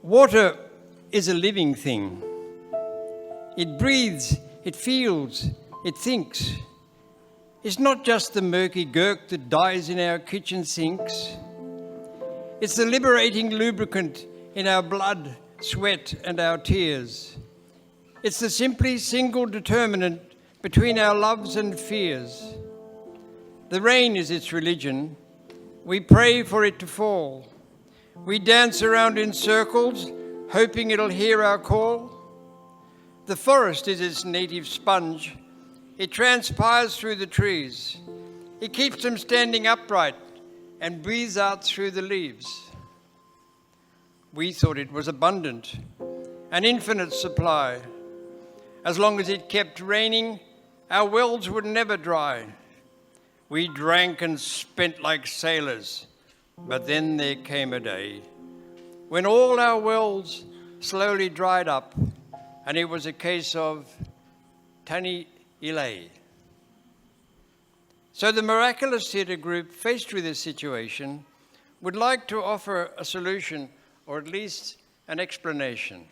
Water is a living thing. It breathes, it feels, it thinks. It's not just the murky gurk that dies in our kitchen sinks. It's the liberating lubricant in our blood, sweat, and our tears. It's the simply single determinant between our loves and fears. The rain is its religion. We pray for it to fall. We dance around in circles, hoping it'll hear our call. The forest is its native sponge. It transpires through the trees. It keeps them standing upright and breathes out through the leaves. We thought it was abundant, an infinite supply. As long as it kept raining, our wells would never dry. We drank and spent like sailors, but then there came a day when all our wells slowly dried up, and it was a case of Tanni Illai. So the Miraculous Theatre Group, faced with this situation, would like to offer a solution, or at least an explanation.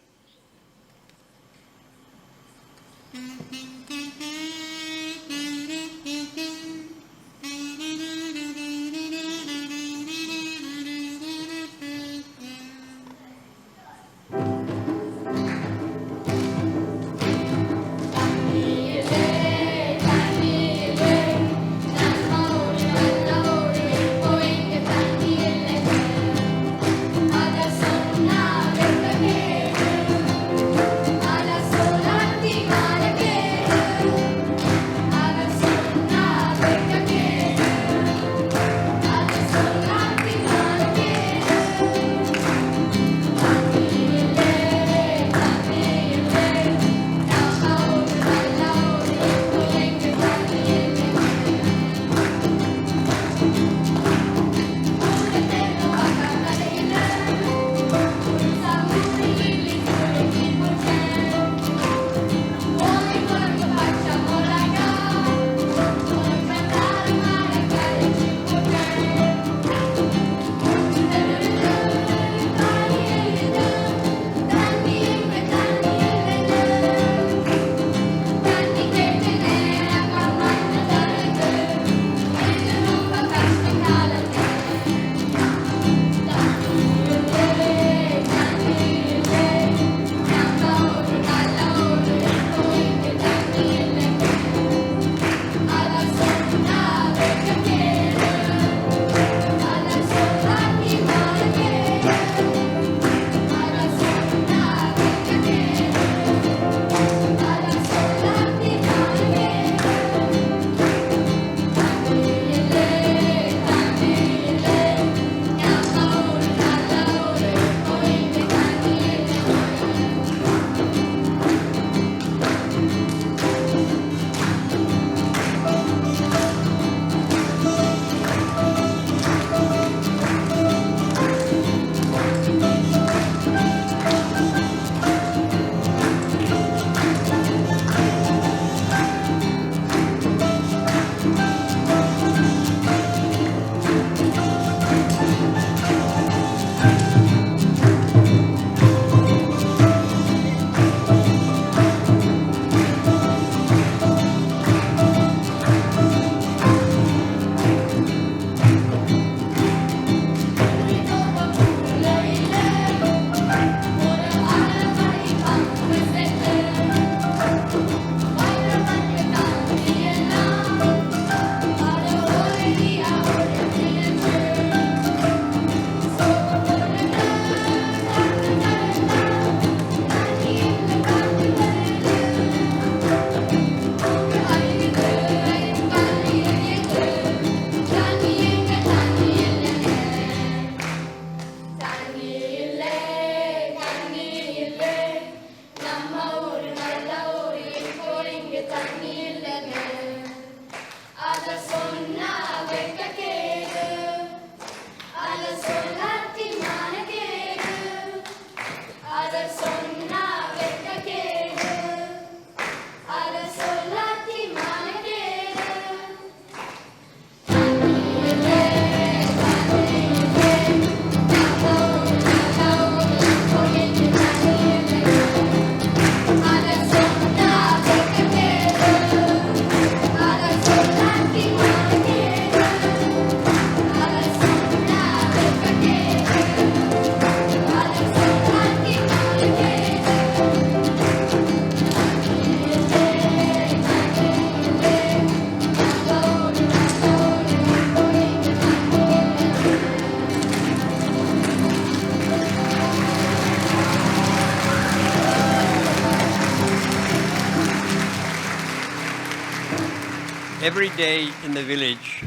every day in the village,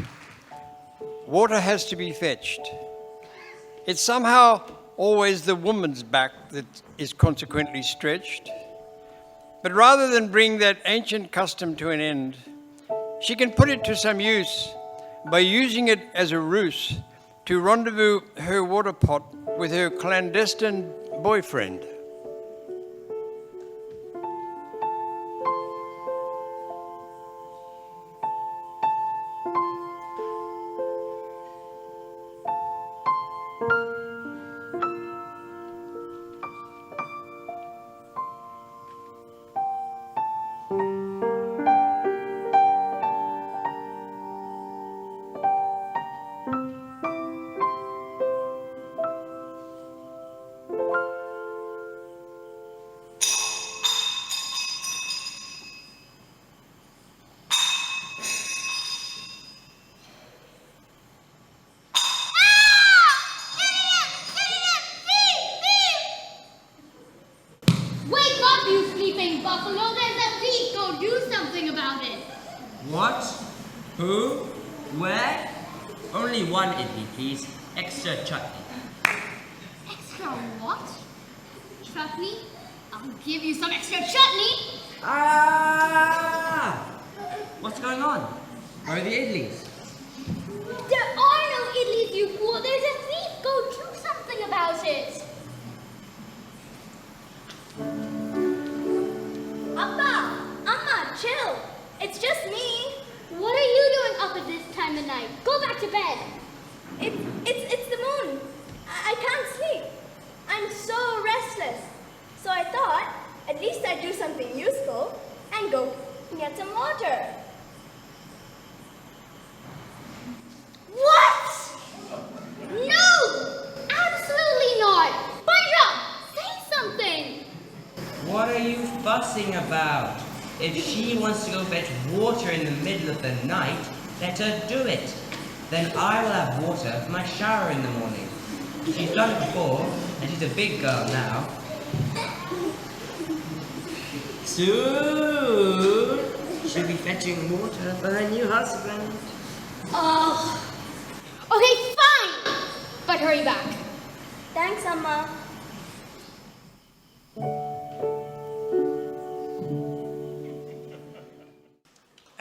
water has to be fetched. It's somehow always the woman's back that is consequently stretched. But rather than bring that ancient custom to an end, she can put it to some use by using it as a ruse to rendezvous her water pot with her clandestine boyfriend. Buffalo, there's a thief! Go do something about it! What? Who? Where? Only one idli, please. Extra chutney. Extra what? Chutney? I'll give you some extra chutney! Ah! What's going on? Where are the idlis? There are no idlis, you fool! There's a thief! Go do something about it! Amma, chill. It's just me. What are you doing up at this time of night? Go back to bed. It's the moon. I can't sleep. I'm so restless. So I thought at least I'd do something useful and go get some water. What? No! Absolutely not! Banja! Say something! What are you fussing about? If she wants to go fetch water in the middle of the night, let her do it. Then I will have water for my shower in the morning. She's done it before, and she's a big girl now. Soon, she'll be fetching water for her new husband. Oh. Okay, fine! But hurry back. Thanks, Amma.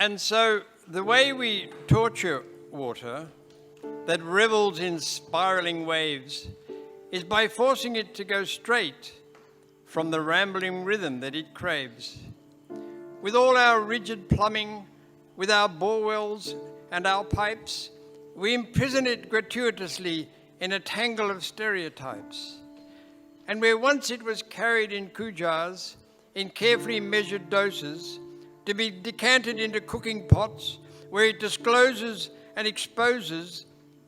And so the way we torture water that revels in spiraling waves is by forcing it to go straight from the rambling rhythm that it craves. With all our rigid plumbing, with our bore wells and our pipes, we imprison it gratuitously in a tangle of stereotypes. And where once it was carried in kujars, in carefully measured doses, to be decanted into cooking pots, where it discloses and exposes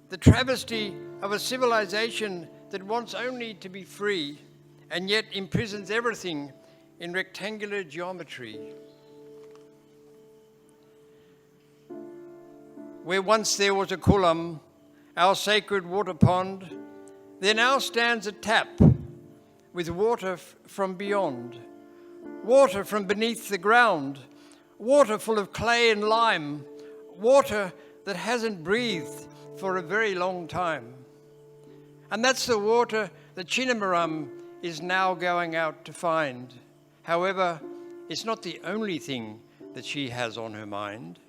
the travesty of a civilization that wants only to be free and yet imprisons everything in rectangular geometry. Where once there was a kulam, our sacred water pond, there now stands a tap with water from beyond, water from beneath the ground, water full of clay and lime, water that hasn't breathed for a very long time. And that's the water that Chinnamaram is now going out to find. However, it's not the only thing that she has on her mind.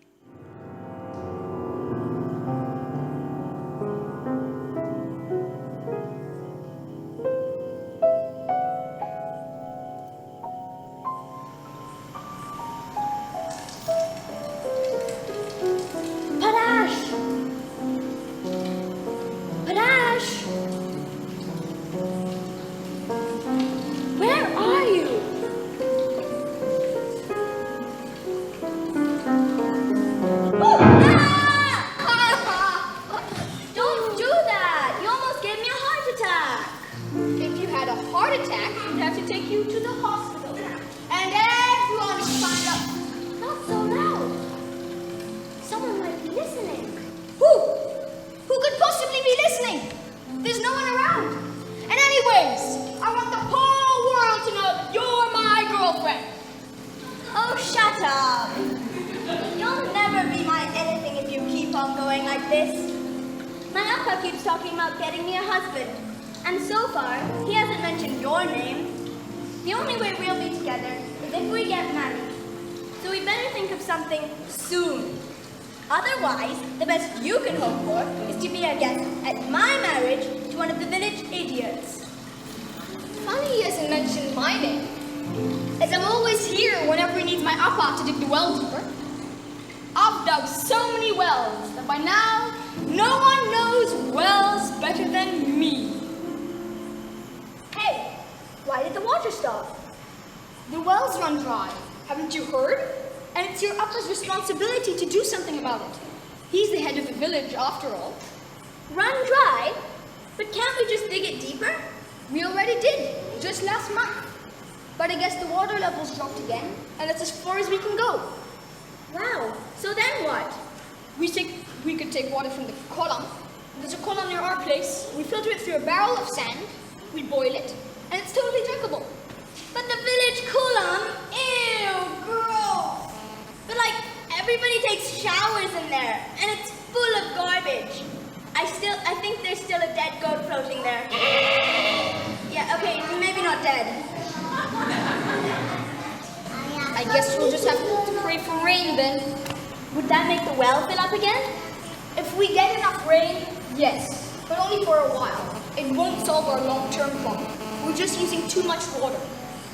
Oh, shut up. You'll never be my this. My Appa keeps talking about getting me a husband. And so far, he hasn't mentioned your name. The only way we'll be together is if we get married. So we better think of something soon. Otherwise, the best you can hope for is to be a guest at my marriage to one of the village idiots. Funny he hasn't mentioned my name, as I'm always here whenever he needs my Appa to dig the well deeper. I've dug so many wells that by now, no one knows wells better than me. Hey, why did the water stop? The wells run dry, haven't you heard? And it's your Appa's responsibility to do something about it. He's the head of the village, after all. Run dry? But can't we just dig it deeper? We already did, just last month. But I guess the water levels dropped again, and that's as far as we can go. Wow, so then what? We could take water from the column. There's a column near our place. We filter it through a barrel of sand. We boil it, and it's totally drinkable. But the village column? Ew, gross. But like, everybody takes showers in there, and it's full of garbage. I think there's still a dead goat floating there. Yeah, okay, maybe not dead. I guess we'll just have to pray for rain then. Would that make the well fill up again? If we get enough rain, yes, but only for a while. It won't solve our long-term problem. We're just using too much water.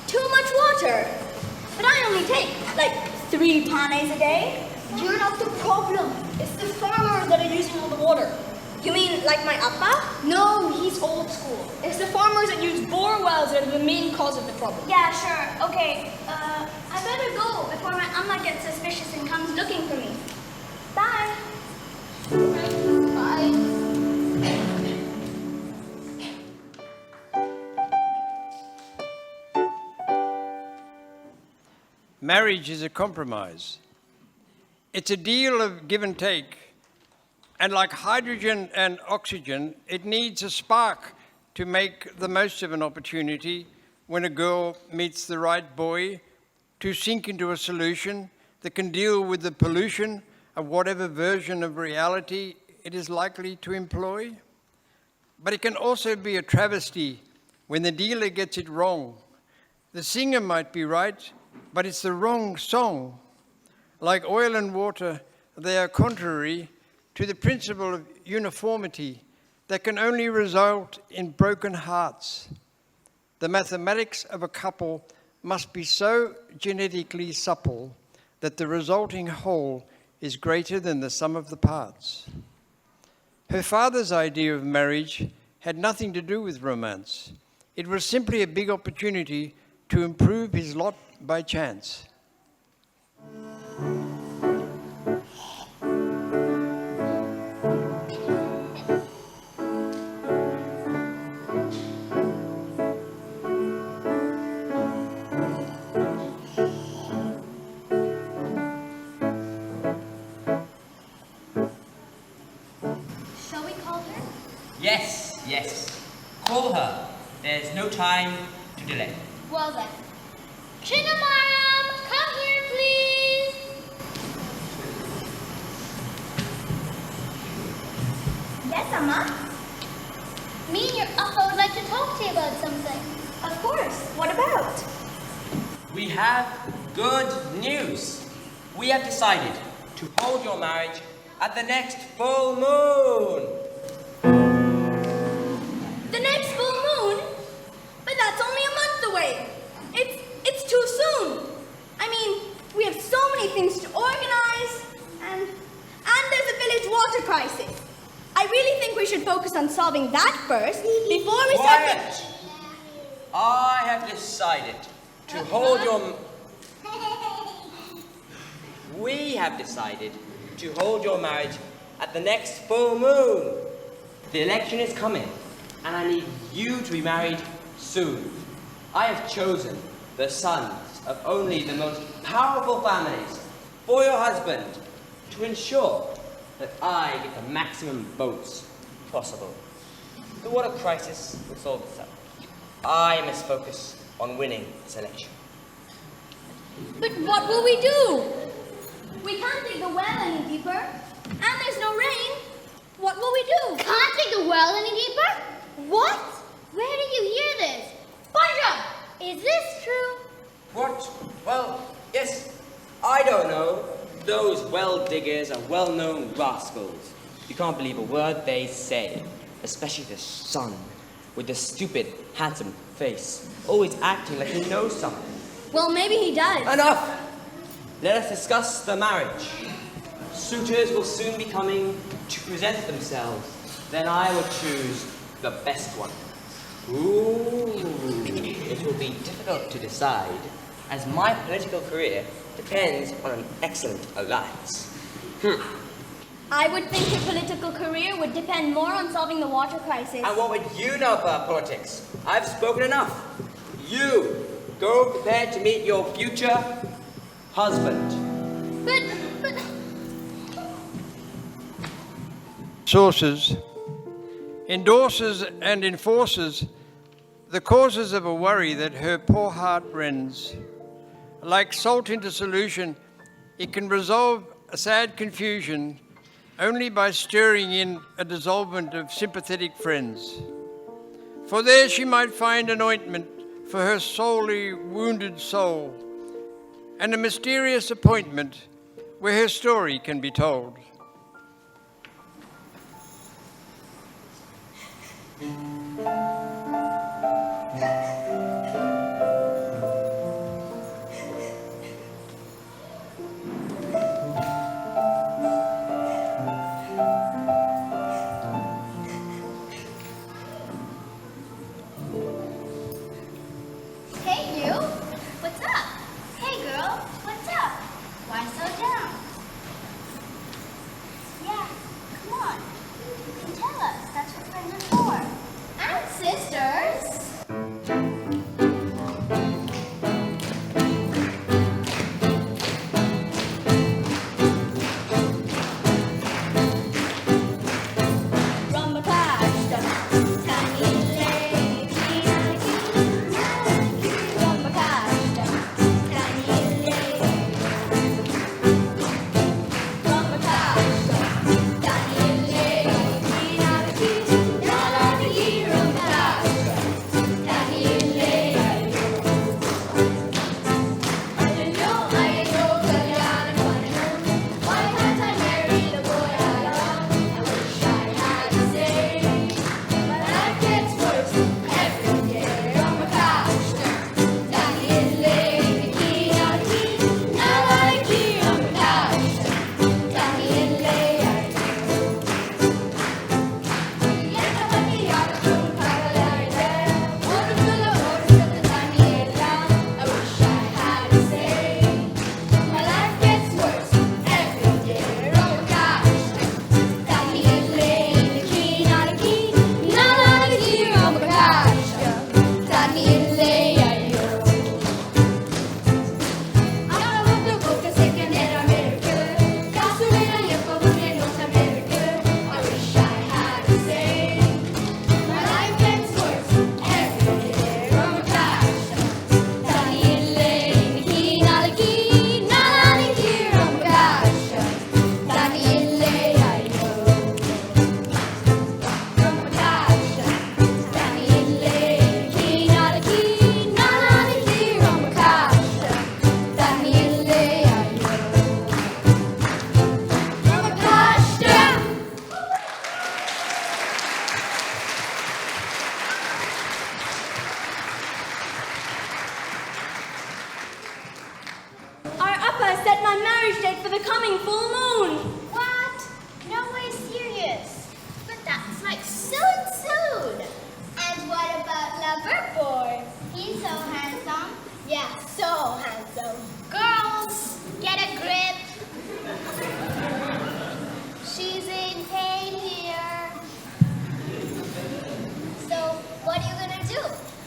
Too much water? But I only take, like, 3 panes a day. You're not the problem. It's the farmers that are using all the water. You mean like my Appa? No, he's old school. It's the farmers that use bore wells that are the main cause of the problem. Yeah, sure. Okay, I better go before my Amma gets suspicious and comes looking for me. Bye. Bye. Marriage is a compromise. It's a deal of give and take. And like hydrogen and oxygen, it needs a spark to make the most of an opportunity when a girl meets the right boy, to sink into a solution that can deal with the pollution of whatever version of reality it is likely to employ. But it can also be a travesty when the dealer gets it wrong. The singer might be right, but it's the wrong song. Like oil and water, they are contrary to the principle of uniformity that can only result in broken hearts. The mathematics of a couple must be so genetically supple that the resulting whole is greater than the sum of the parts. Her father's idea of marriage had nothing to do with romance. It was simply a big opportunity to improve his lot by chance. Shall we call her? Yes, yes. Call her. There's no time to delay. Well then. Chinnamaram, come here, please. Yes, Amma? Me and your Appa would like to talk to you about something. Of course. What about? We have good news. We have decided to hold your marriage at the next full moon. The next full moon? But that's only a month away. It's too soon. I mean, we have so many things to organize, and there's a village water crisis. I really think we should focus on solving that first before we Quiet! start. I have decided to hold your... We have decided to hold your marriage at the next full moon. The election is coming, and I need you to be married soon. I have chosen the sons of only the most powerful families for your husband to ensure that I get the maximum votes possible. The water crisis will solve itself. I must focus on winning this election. But what will we do? We can't dig the well any deeper, and there's no rain. What will we do? Can't dig the well any deeper? What? Where did you hear this? Bunja! Is this true? What? Well, yes, I don't know. Those well diggers are well-known rascals. You can't believe a word they say, especially the son, with the stupid, handsome face, always acting like he knows something. Well, maybe he does. Enough! Let us discuss the marriage. Suitors will soon be coming to present themselves. Then I will choose the best one. Ooh, it will be difficult to decide, as my political career depends on an excellent alliance. I would think your political career would depend more on solving the water crisis. And what would you know about politics? I've spoken enough. You, go prepared to meet your future husband. But... Sources endorses and enforces the causes of a worry that her poor heart rends. Like salt into solution, it can resolve a sad confusion only by stirring in a dissolvement of sympathetic friends. For there she might find an ointment for her sorely wounded soul, and a mysterious appointment where her story can be told. Hey, you. What's up? Hey, girl. What's up? Why so down? Yeah, come on. You can tell us. That's what friends are for. And sisters. Set my marriage date for the coming full moon. What? No way serious. But that's like soon. And what about Loverboard? He's so handsome. Yeah, so handsome. Girls, get a grip. She's in pain here. So, what are you gonna do?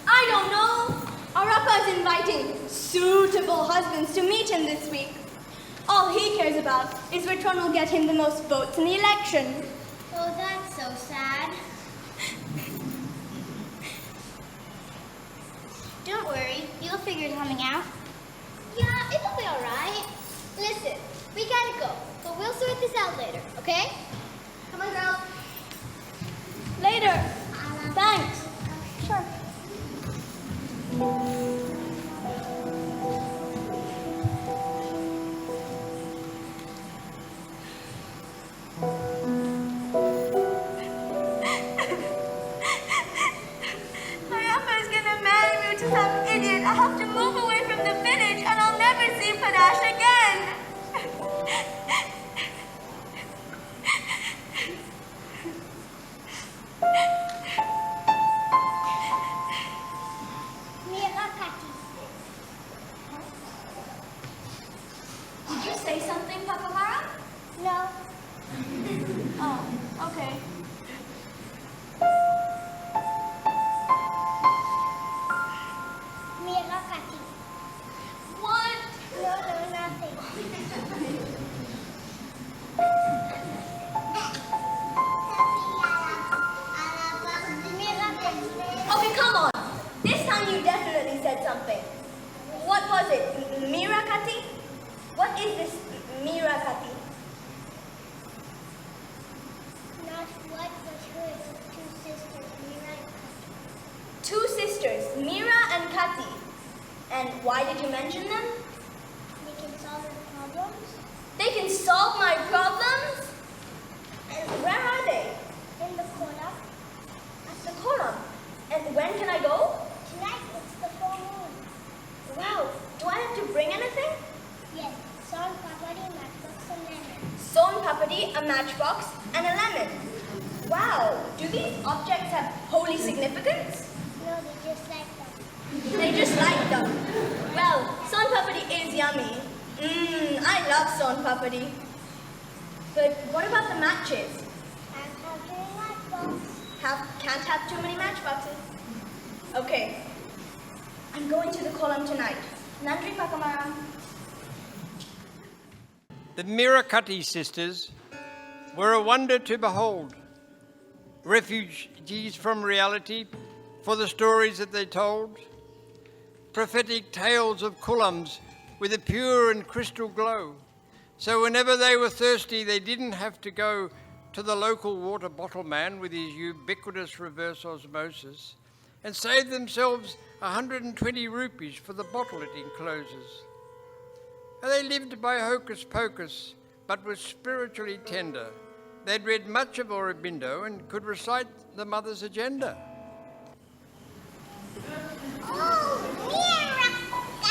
I don't know. Arapa is inviting suitable husbands to meet him this week. All he cares about is which one will get him the most votes in the election. Oh, that's so sad. Don't worry, you'll figure something out. Yeah, it'll be alright. Listen, we gotta go, but we'll sort this out later, okay? Come on, girl. I have to move away from the village and I'll never see Padash again. Did you say something, Papa Mara? No. Oh, okay. Mirakati. What? No, nothing. Okay, come on. This time you definitely said something. What was it? Mirakati? What is this Mirakati? Not what, but hers. Two sisters, Mira and Kati. Two sisters, Mira and Kati. And why did you mention them? They can solve our problems. They can solve my problems? And where are they? In the kolam. At the kolam. And when can I go? Tonight it's the full moon. Wow, do I have to bring anything? Yes, son, papadi, matchbox, and lemon. Son papadi, a matchbox, and a lemon. Wow, do these objects have holy significance? No, they just like them. They just like them. Well, son papadi is yummy. I love son papadi. But what about the matches? And after a matchbox. Can't have too many matchboxes. Okay. I'm going to the kolam tonight. Nandri Pakamara. The Mirakati sisters were a wonder to behold. Refugees from reality for the stories that they told. Prophetic tales of kulams with a pure and crystal glow. So whenever they were thirsty, they didn't have to go to the local water bottle man with his ubiquitous reverse osmosis and save themselves 120 rupees for the bottle it encloses. And they lived by hocus pocus, but were spiritually tender. They'd read much of Aurobindo and could recite the mother's agenda. Oh, Mirakati.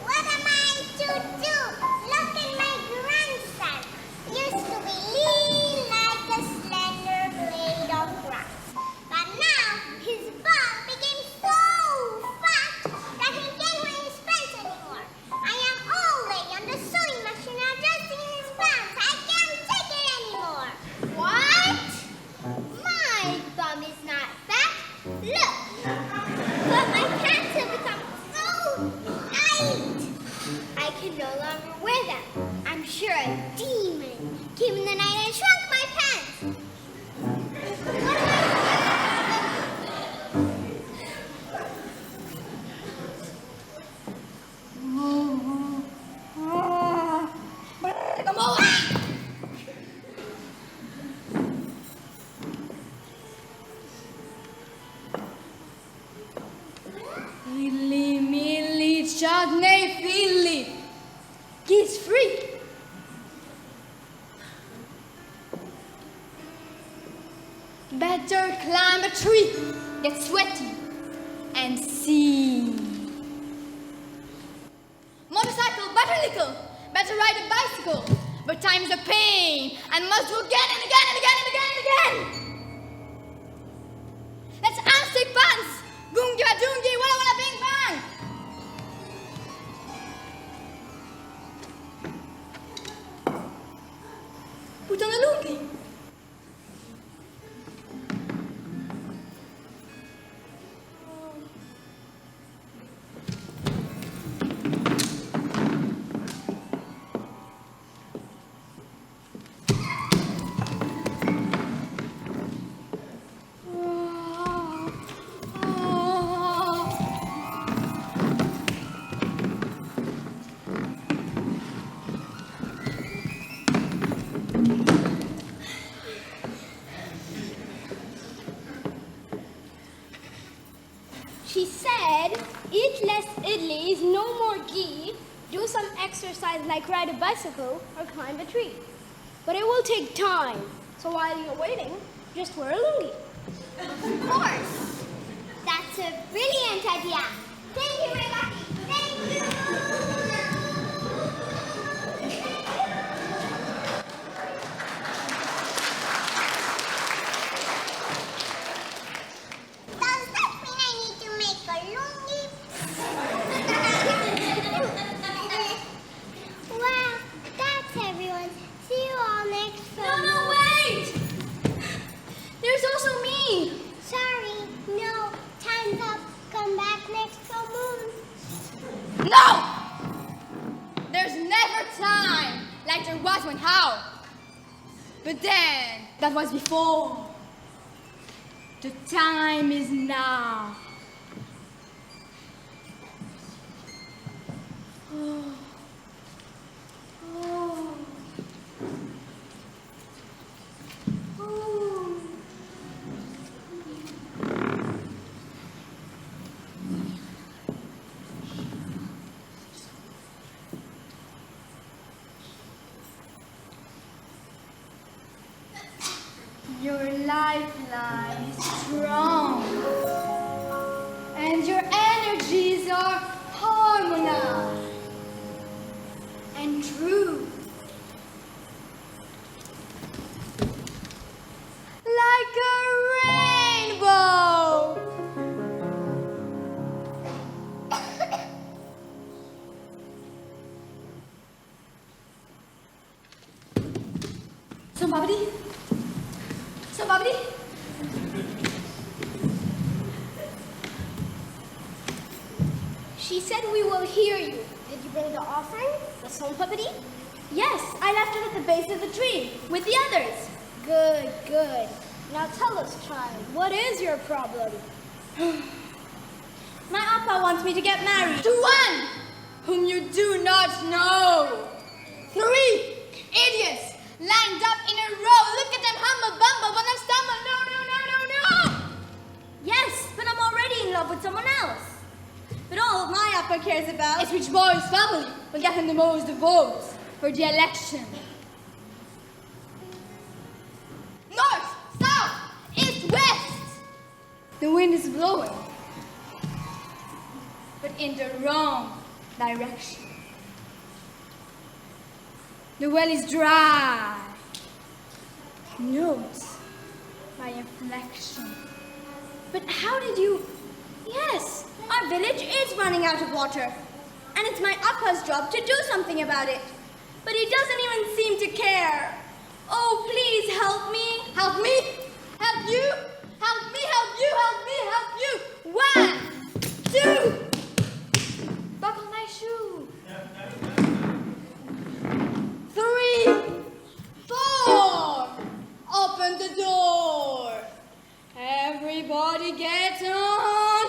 What am I to do? Look at my grandson. Used to be lean like a slender blade of grass. But now his butt became so fat that he can't wear his pants anymore. I am all day on the sewing machine adjusting his pants. I can't take it anymore. What? My bum is not fat. Look. But my pants have become so tight. I can no longer wear them. I'm sure a demon came in the night and shrunk my pants. Milli, milli, chutney, filly. He's free. Better climb a tree, get sweaty, and see. Motorcycle, better little, better ride a bicycle. But time's a pain, and must do again and again and again and again and again. Let's unstick pants. Gungi wa dungi, walla walla bing bang. Put on a lungi. She said, eat less idlis, no more ghee, do some exercise like ride a bicycle or climb a tree. But it will take time, so while you're waiting, just wear a lungi. Of course. That's a brilliant idea. Thank you, my lucky. Thank you. Does that mean I need to make a lungi? Well, that's everyone. See you all next No, film. no, wait! There's also me! Sorry, no. Time's up. Come back next full moon. No! There's never time like there was when how. But then, that was before. The time is now. Oh. Oh. Oh. Your lifeline is strong, and your energies are harmonized and true. Like a rainbow. Somebody? Somebody? She said we will hear you. Did you bring the offering? The soul puppety? Yes, I left it at the base of the tree with the others. Good, good. Now tell us, child, what is your problem? My appa wants me to get married to one whom you do not know. 3 idiots lined up in a row. Look at them humble bumble, but I stumble. No, no, no, no, no. Yes, but I'm already in love with someone else. But all my appa cares about is which boy's family will get him the most votes for the election. North, south, east, west. The wind is blowing, but in the wrong direction. The well is dry. Note my inflection. But how did you... Yes, our village is running out of water. And it's my appa's job to do something about it. But he doesn't even seem to care. Oh, please help me. Help me? Help you? Help me, help you, help me, help you. 1, 2. Buckle my shoe. 3, 4. Open the door. Everybody get on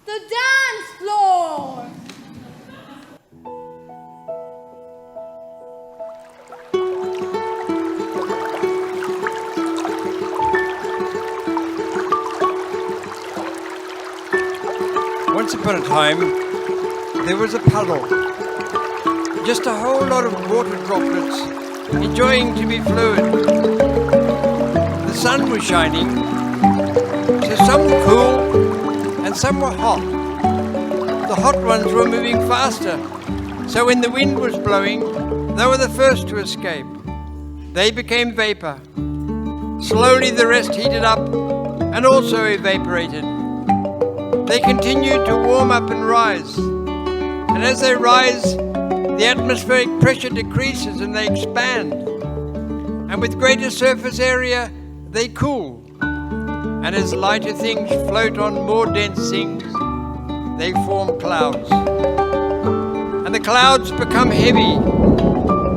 the dance floor. Once upon a time, there was a puddle. Just a whole lot of water droplets, enjoying to be fluid. The sun was shining, so some were cool and some were hot. The hot ones were moving faster, so when the wind was blowing, they were the first to escape. They became vapor. Slowly the rest heated up and also evaporated. They continued to warm up and rise. And as they rise, the atmospheric pressure decreases and they expand. And with greater surface area, they cool. And as lighter things float on more dense things, they form clouds. And the clouds become heavy.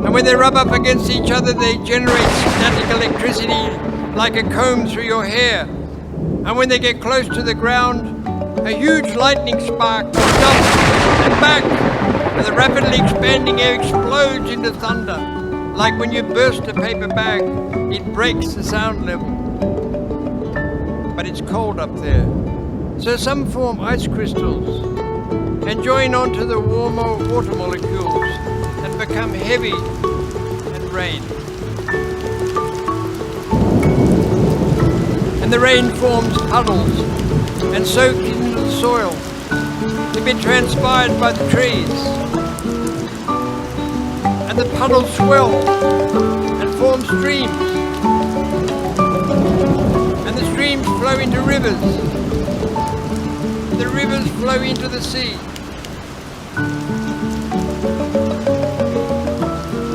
And when they rub up against each other, they generate static electricity like a comb through your hair. And when they get close to the ground, a huge lightning spark jumps and back, and the rapidly expanding air explodes into thunder. Like when you burst a paper bag, it breaks the sound level. But it's cold up there, so some form ice crystals and join onto the warmer water molecules and become heavy and rain. And the rain forms puddles and soaks into the soil He'd be transpired by the trees, and the puddles swell and form streams, and the streams flow into rivers, and the rivers flow into the sea,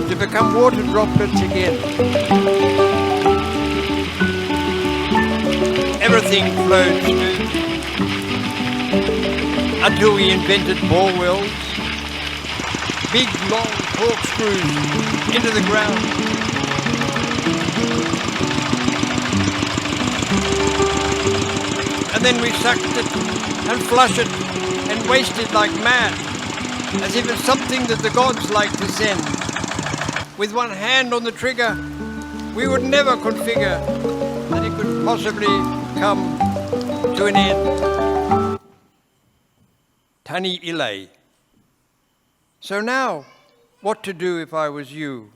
to become water droplets again. Everything flowed smooth until we invented bore wells, big long corkscrews into the ground. And then we sucked it and flushed it and waste it like mad, as if it's something that the gods like to send. With one hand on the trigger, we would never configure that it could possibly come to an end. Tanni Illai. So now, what to do if I was you,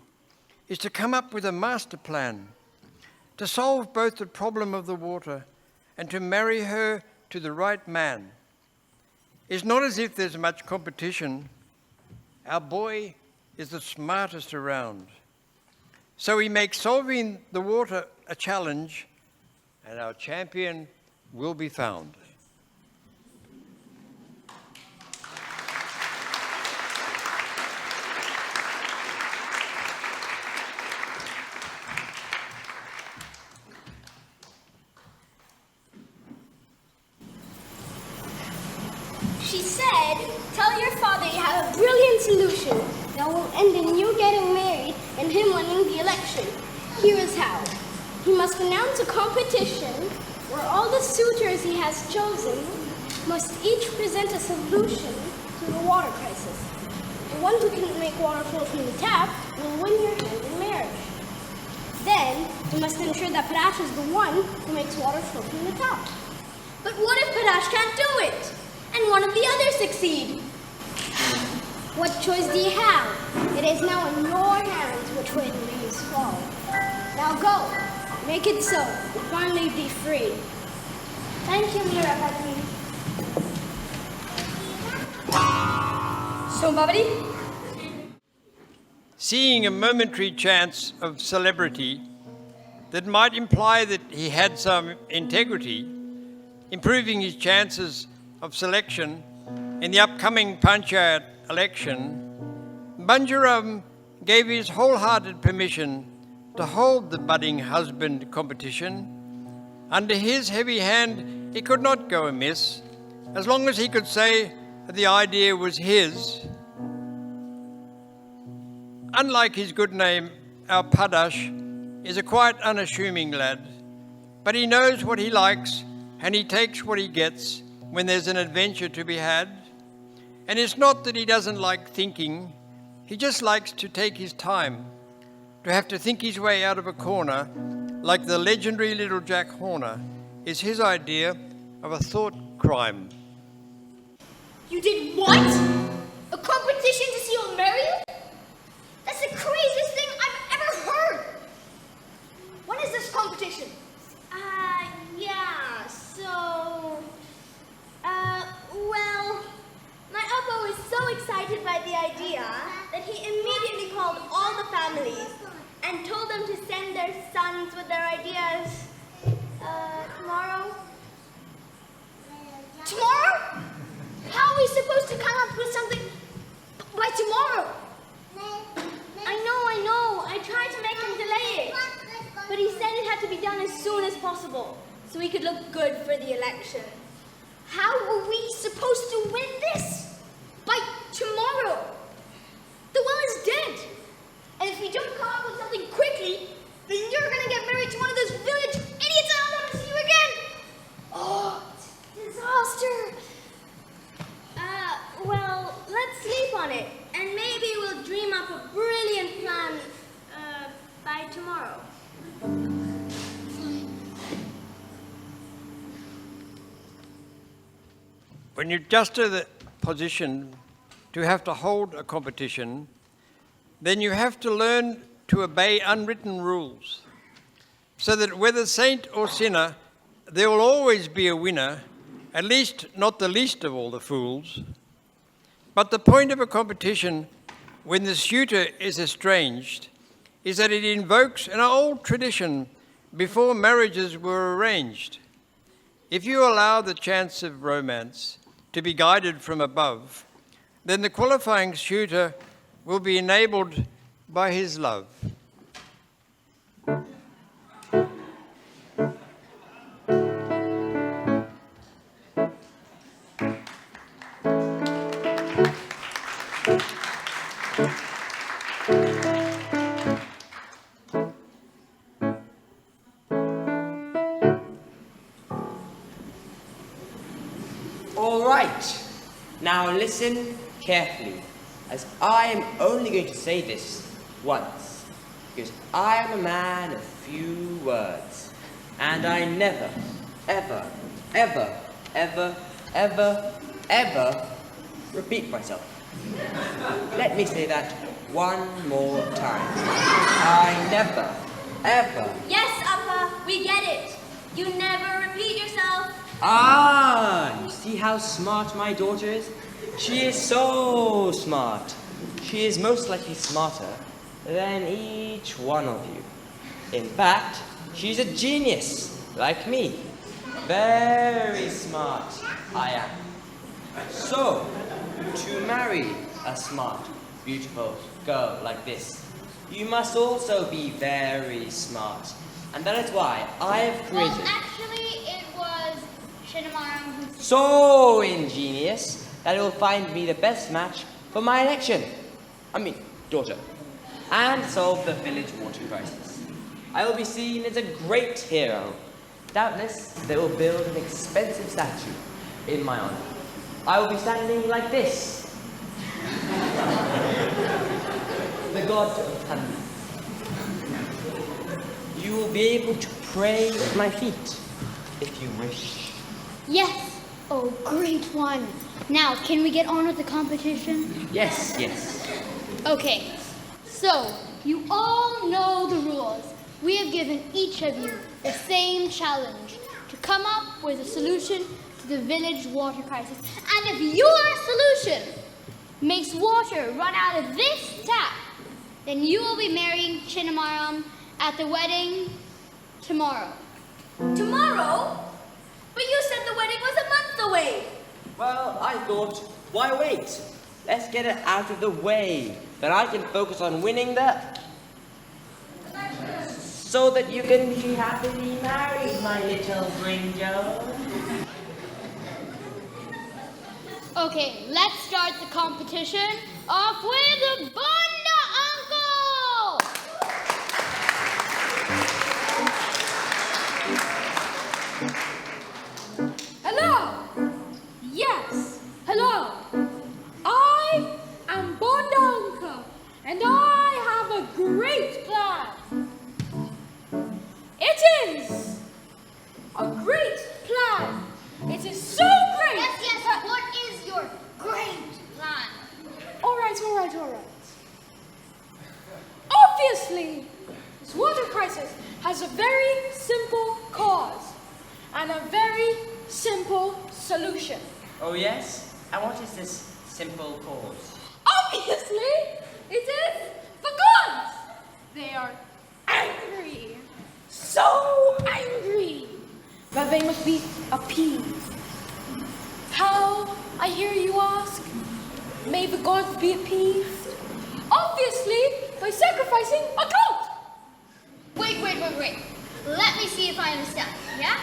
is to come up with a master plan, to solve both the problem of the water and to marry her to the right man. It's not as if there's much competition. Our boy is the smartest around. So we make solving the water a challenge, and our champion will be found. She said, tell your father you have a brilliant solution that will end in you getting married and him winning the election. Here is how. He must announce a competition where all the suitors he has chosen must each present a solution to the water crisis. The one who can make water flow from the tap will win your hand in marriage. Then, you must ensure that Padash is the one who makes water flow from the tap. But what if Padash can't do it? And one of the others succeed? What choice do you have? It is now in your hands which way the leaves fall. Now go, make it so, and finally be free. Thank you, Mira Patni. So, Babadi, Seeing a momentary chance of celebrity that might imply that he had some integrity, improving his chances of selection in the upcoming Panchayat election, Banjaram gave his wholehearted permission to hold the budding husband competition. Under his heavy hand, it could not go amiss, as long as he could say that the idea was his. Unlike his good name, our Padash is a quite unassuming lad, but he knows what he likes and he takes what he gets when there's an adventure to be had. And it's not that he doesn't like thinking, he just likes to take his time, to have to think his way out of a corner, like the legendary little Jack Horner, is his idea of a thought crime. you did what? A competition to see you'll marry you? That's the craziest thing I've ever heard. When is this competition? Yeah, so, well, my Appa was so excited by the idea that he immediately called all the families and told them to send their sons with their ideas, tomorrow. Tomorrow? How are we supposed to come up with something by tomorrow? I know. I tried to make him delay it. But he said it had to be done as soon as possible, so he could look good for the election. How are we supposed to win this? By tomorrow? The well is dead. And if we don't come up with something quickly, then you're gonna get married to one of those village idiots and I don't want to see you again. Oh, disaster. Well, let's sleep on it, and maybe we'll dream up a brilliant plan, by tomorrow. When you're just to the position to have to hold a competition, then you have to learn to obey unwritten rules, so that whether saint or sinner, there will always be a winner, at least not the least of all the fools. But the point of a competition when the suitor is estranged is that it invokes an old tradition before marriages were arranged. If you allow the chance of romance to be guided from above, then the qualifying suitor will be enabled by his love. All right. Now listen carefully, as I am only going to say this once, because I am a man of few words, and I never, ever, ever, ever, ever, ever repeat myself. Let me say that one more time. I never, ever. Yes, Appa, we get it. You never repeat yourself. Ah, you see how smart my daughter is? She is so smart. She is most likely smarter than each one of you. In fact, she's a genius, like me. Very smart, I am. So, to marry a smart, beautiful girl like this, you must also be very smart. And that is why I have created... Well, actually, it was Shinamaru who... So ingenious that it will find me the best match for my election. Daughter. And solve the village water crisis. I will be seen as a great hero. Doubtless, they will build an expensive statue in my honor. I will be standing like this. The god of Tanni. You will be able to pray at my feet, if you wish. Yes. Oh, great one. Now, can we get on with the competition? Yes, yes. Okay. So, you all know the rules. We have given each of you the same challenge to come up with a solution to the village water crisis. And if your solution makes water run out of this tap, then you will be marrying Chinnamaram at the wedding tomorrow. Tomorrow? But you said the wedding was a month away. Well, I thought, why wait? Let's get it out of the way. Then I can focus on winning so that you can be happily married, my little Gringo. Okay, let's start the competition off with the Bonda Uncle! Hello! Yes, hello! I am Bonda Uncle, and I have a great plan. It is a great plan. It is so great! Yes, what is your great plan? All right. Obviously, this water crisis has a very simple cause and a very simple solution. Oh yes? And what is this simple cause? Obviously, it is the gods. They are angry, so angry that they must be appeased. How, I hear you ask? May the gods be appeased? Obviously, by sacrificing a goat. Wait. Let me see if I understand, yeah?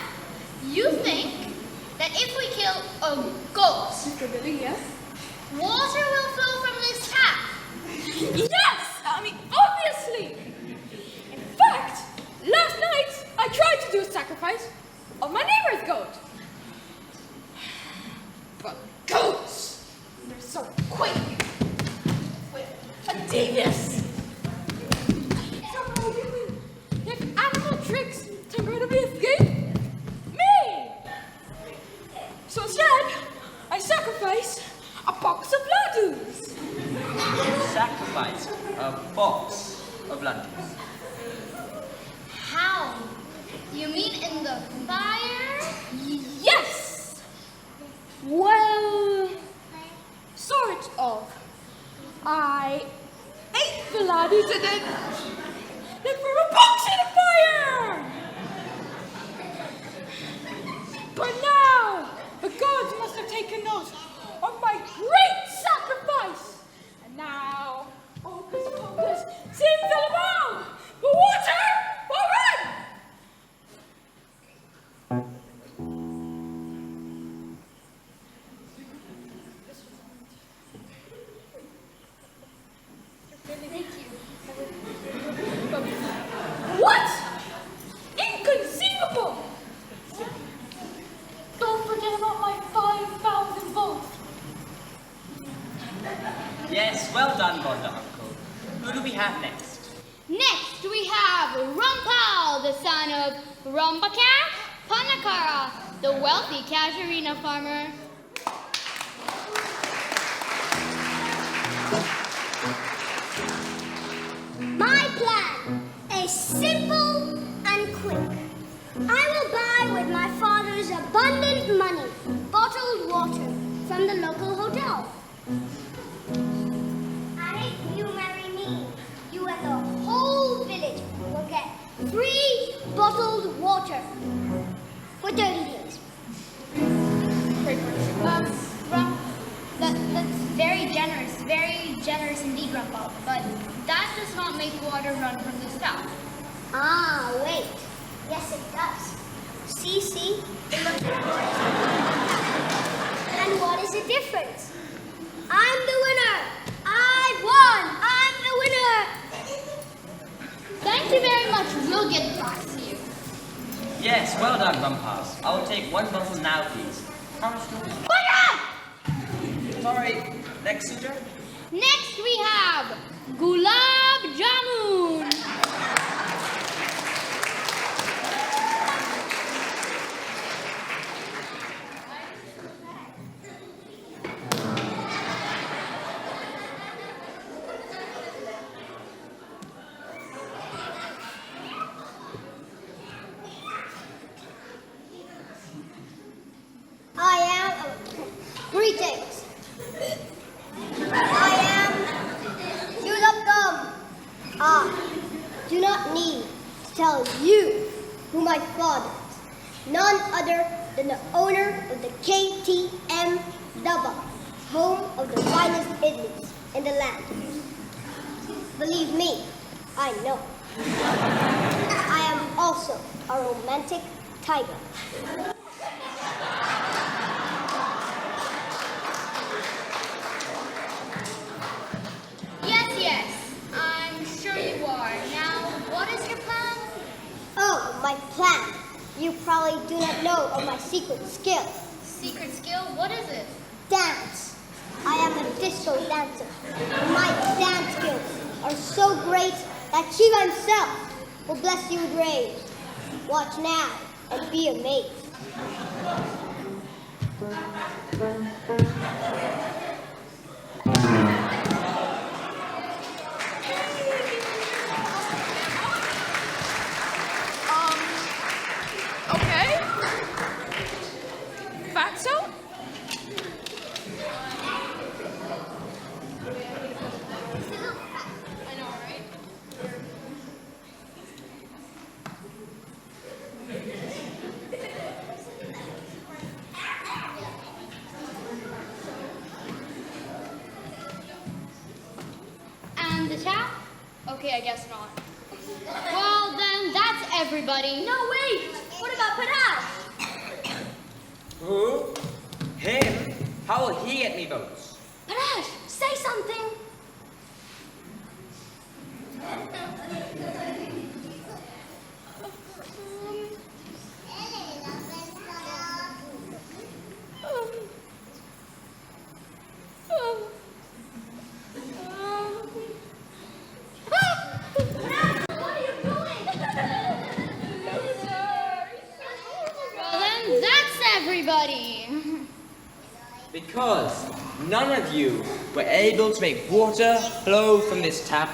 You think that if we kill a goat, Mr. Billy, yes? water will flow from this tap? Yes! Obviously! In fact, last night I tried to do a sacrifice of my neighbor's goat. But goats, they're so quick, devious. So, if animal tricks temporarily escape me. So instead, I sacrifice a box of ladoos. Sacrifice a box of lanterns. How? You mean in the fire? Yes! Well, sort of. bolted in. Then for a box in a fire! But now, the gods must have taken note of my great sacrifice. And now, Hocus Pocus sings all about the water will run! What? Inconceivable! Don't forget about my 5,000 volts. Yes, well done, Bonda Uncle. Who do we have next? Next, we have Rumpal, the son of Rumbaka Panakara, the wealthy casuarina farmer. My plan is simple and quick. I will buy with my father's abundant money bottled water from the local hotel. And if you marry me, you and the whole village will get free bottled water for 30 days. That's very generous indeed, Grandpa. But that does not make water run from the spout. Ah, wait. Yes, it does. See? It looks... And what is the difference? I'm the winner. I won. I'm the winner. Thank you very much. We'll get back to you. Yes, well done, Rumpals. I will take one bottle now, please. How much do you... Sorry, next suitor? Next, we have Gulab Jamun. Greetings. I am Julapgum. I do not need to tell you who my father is. None other than the owner of the KTM Daba, home of the finest idlis in the land. Believe me, I know. I am also a romantic tiger. Yes, I'm sure you are. Now, what is your plan? Oh, my plan. You probably do not know of my secret skill. Secret skill? What is it? Dance. I am a disco dancer. My dance skills are so great that Shiva himself will bless you with rays. Watch now and be amazed. Okay. Fatso? I know, right? And the tap? Okay, I guess not. Well, then, that's everybody. No, wait! What about Panache? Who? Him? How will he get me votes? Panache, say something! Well, then, that's everybody. Because none of you were able to make water flow from this tap,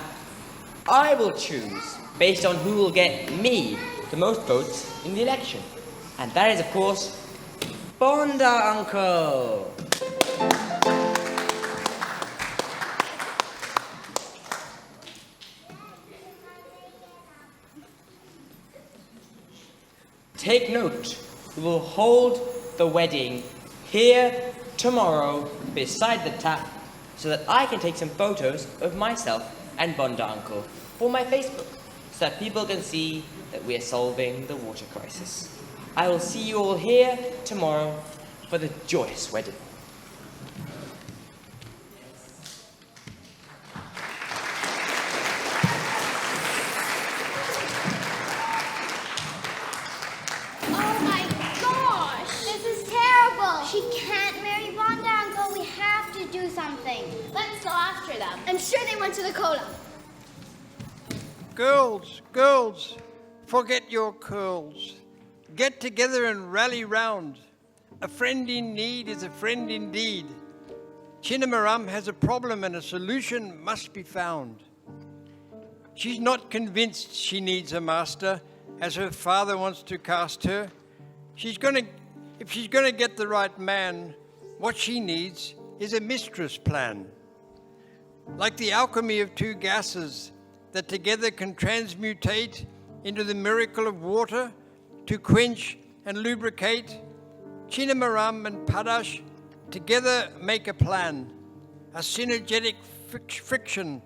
I will choose based on who will get me the most votes in the election. And that is, of course, Bonda Uncle. take note. We will hold the wedding here tomorrow beside the tap so that I can take some photos of myself and Bonda Uncle for my Facebook so that people can see that we are solving the water crisis. I will see you all here tomorrow for the joyous wedding. Oh my gosh! This is terrible! She can't marry Bonda, Uncle. We have to do something. Let's go after them. I'm sure they went to the cola. Girls, girls, forget your curls. Get together and rally round. A friend in need is a friend indeed. Chinnamaram has a problem and a solution must be found. She's not convinced she needs a master, as her father wants to cast her. If she's gonna get the right man, what she needs is a mistress plan. Like the alchemy of two gases that together can transmutate into the miracle of water to quench and lubricate, Chinnamaram and Padash together make a plan, a synergetic friction,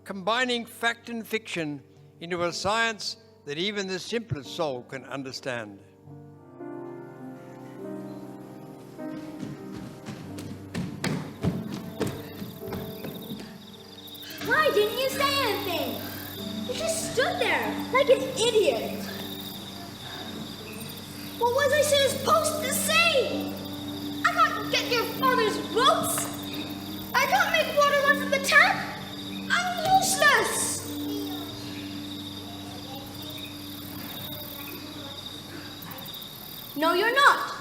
combining fact and fiction into a science that even the simplest soul can understand. Why didn't you say anything? You just stood there like an idiot. What was I supposed to say? I can't get your father's votes. I can't make water run from the tap. I'm useless. No, you're not.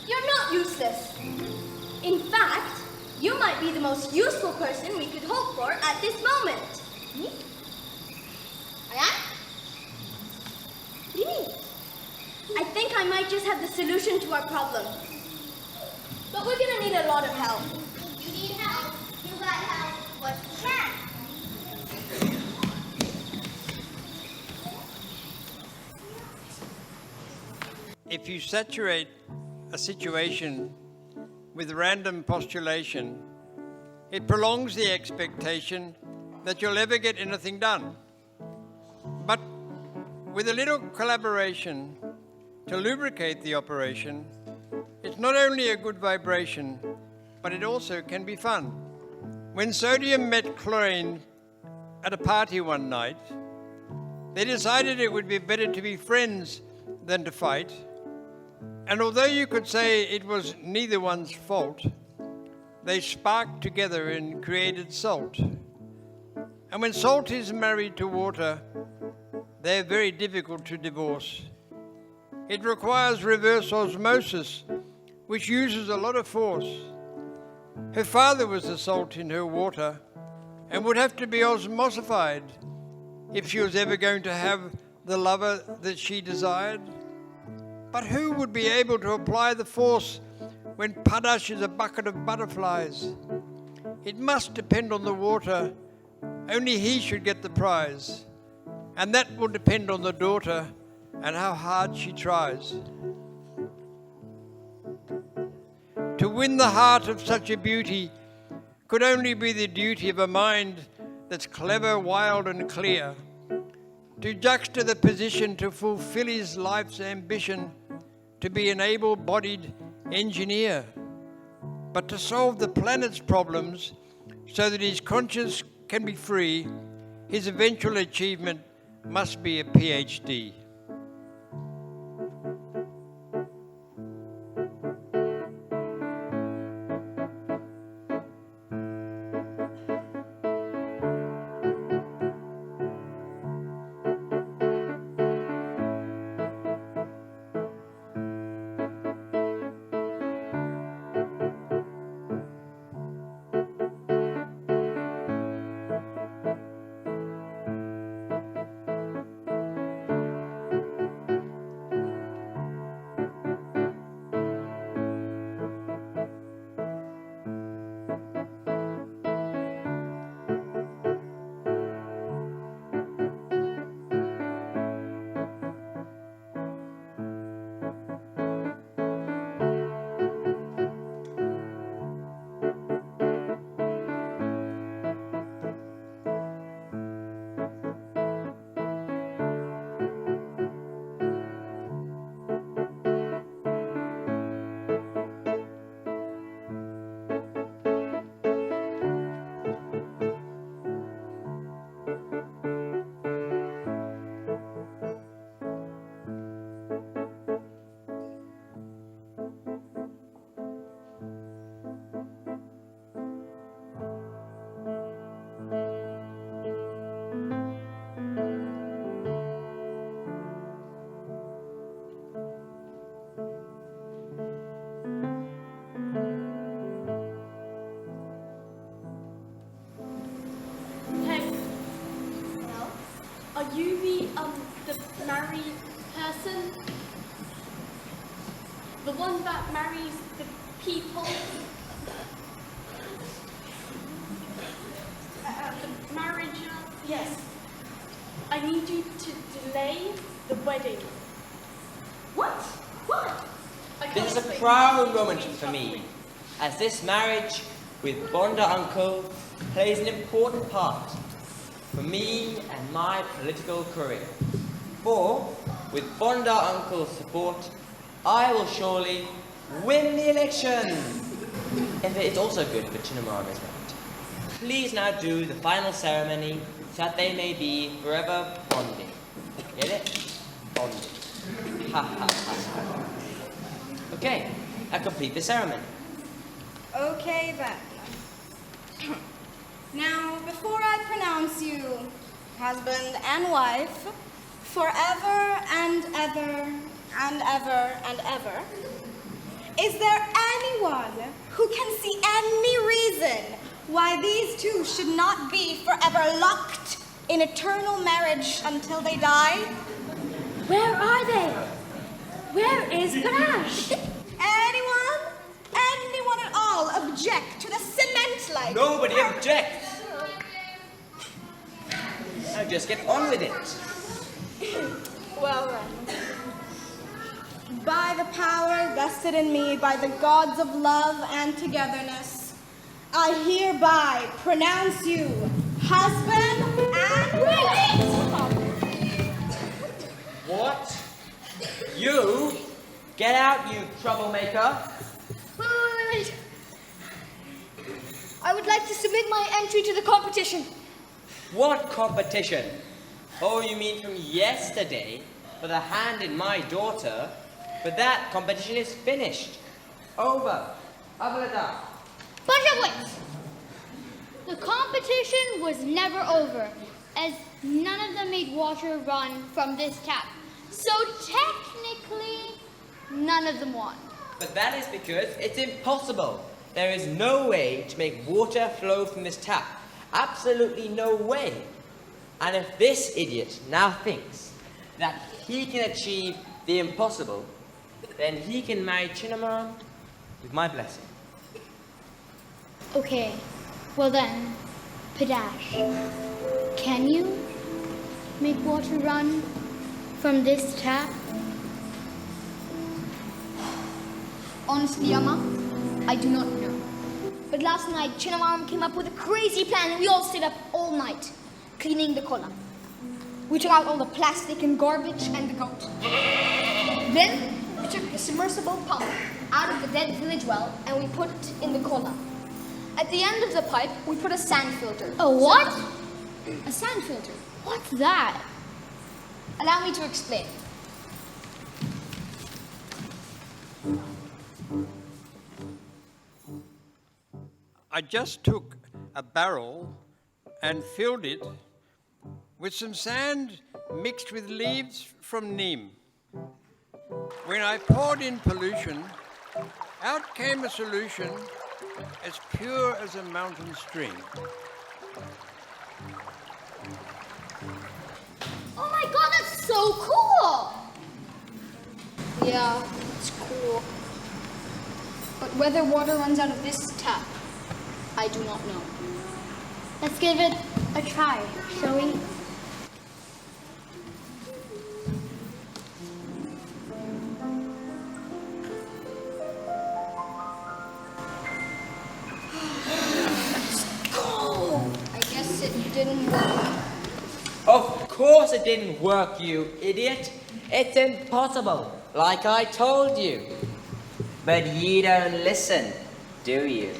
You're not useless. In fact, you might be the most useful person we could hope for at this moment. Me? I am? What do you mean? I think I might just have the solution to our problem. But we're gonna need a lot of help. You need help? You got help. What's the plan? If you saturate a situation with random postulation, it prolongs the expectation that you'll ever get anything done. But with a little collaboration to lubricate the operation, it's not only a good vibration, but it also can be fun. When sodium met chlorine at a party one night, they decided it would be better to be friends than to fight. And although you could say it was neither one's fault, they sparked together and created salt. And when salt is married to water, they're very difficult to divorce. It requires reverse osmosis, which uses a lot of force. Her father was the salt in her water and would have to be osmosified if she was ever going to have the lover that she desired. But who would be able to apply the force when Padash is a bucket of butterflies? It must depend on the water. Only he should get the prize. And that will depend on the daughter and how hard she tries. To win the heart of such a beauty could only be the duty of a mind that's clever, wild and clear. To juxta the position to fulfill his life's ambition to be an able-bodied engineer, but to solve the planet's problems so that his conscience can be free, his eventual achievement must be a PhD. The one that marries the people. The marriage. Yes. I need you to delay the wedding. What? What? This is a proud moment for me, as this marriage with Bonda Uncle plays an important part for me and my political career. For, with Bonda Uncle's support, I will surely win the election. And it's also good for Chinnamarm as well. Please now do the final ceremony so that they may be forever bonding. Get it? Bonding. Ha ha ha. Okay, I complete the ceremony. Okay then. Now, before I pronounce you husband and wife, forever and ever and ever and ever, is there anyone who can see any reason why these two should not be forever locked in eternal marriage until they die? Where are they? Where is Panache? Anyone? Anyone at all object to the cement-like? Nobody objects. Now just get on with it. Well then, by the power vested in me by the gods of love and togetherness, I hereby pronounce you husband and wife. What? You? Get out, you troublemaker. Wait. I would like to submit my entry to the competition. What competition? Oh, you mean from yesterday? For the hand in my daughter? But that competition is finished. Over. Avalada. Bunch of wits! The competition was never over, as none of them made water run from this tap. So technically, none of them won. But that is because it's impossible. There is no way to make water flow from this tap. Absolutely no way. And if this idiot now thinks that he can achieve the impossible, then he can marry Chinnamarm with my blessing. Okay, well then, Padash, can you make water run from this tap? Honestly, Amma, I do not know. But last night, Chinnamarm came up with a crazy plan and we all stayed up all night cleaning the kolam. We took out all the plastic and garbage and the goat. Then we took the submersible pump out of the dead village well and we put it in the kolam. At the end of the pipe, we put a sand filter. A what? A sand filter. What's that? Allow me to explain. I just took a barrel and filled it with some sand mixed with leaves from neem. When I poured in pollution, out came a solution as pure as a mountain stream. Oh my god, that's so cool! Yeah, it's cool. But whether water runs out of this tap, I do not know. Let's give it a try, shall we? I guess it didn't work. Of course it didn't work, you idiot. It's impossible, like I told you. But you don't listen, do you?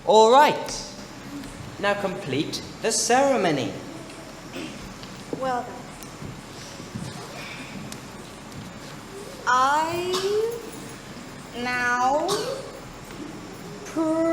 All right. Now complete the ceremony. Well then. I now pronounce